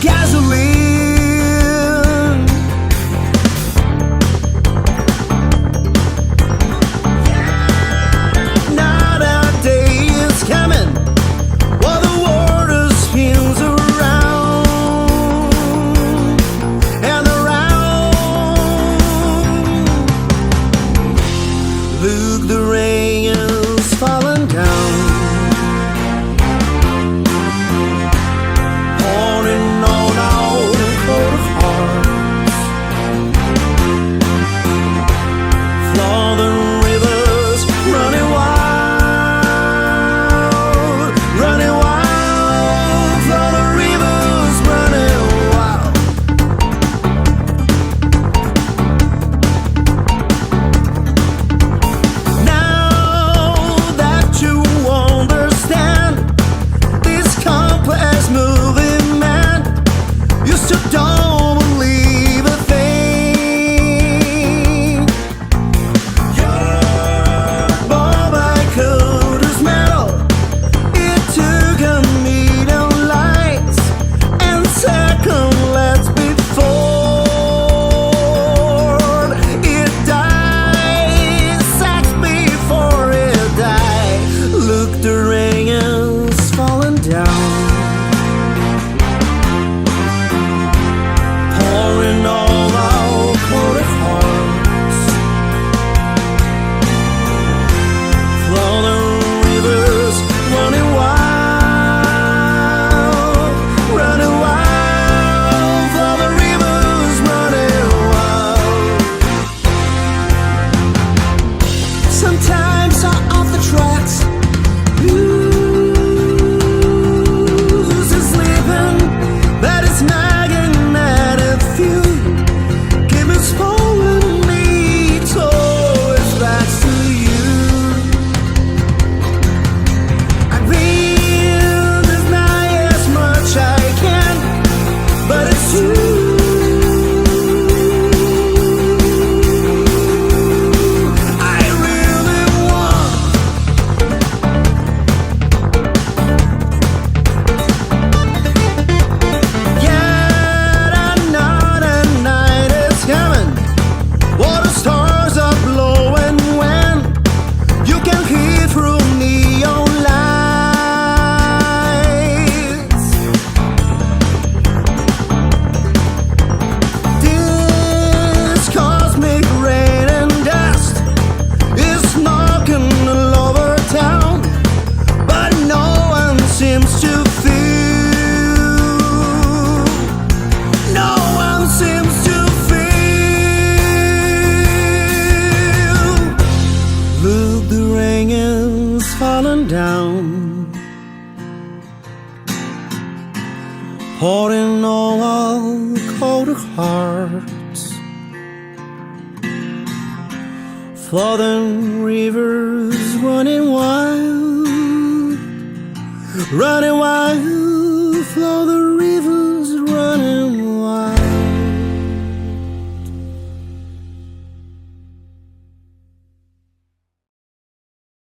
gasoline. Now that day is coming while the water spins around and around. Look, the rain is falling down, pouring on our coat of hearts. Flooding rivers running wild, running wild. Flooding rivers running wild. Now that you understand this complex movement, you still don't believe a thing. Your bomba coat is metal. It took a million lights and seconds before it died. Seconds before it died. Look, the rain is falling down, pouring all our coat of hearts. Flooding rivers running wild, running wild. Flooding rivers running wild. Sometimes I'm off the tracks, blues is sleeping, that is nagging at a few. Give us pulling me towards back to you. I feel deny as much I can, but it's you. I really want. Yet another night is coming while the stars are blowing, when you can hear through neon lights. This cosmic rain and dust is knocking all over town, but no one seems to feel. No one seems to feel. Look, the rain is falling down, pouring all our coat of hearts. Flooding rivers running wild, running wild.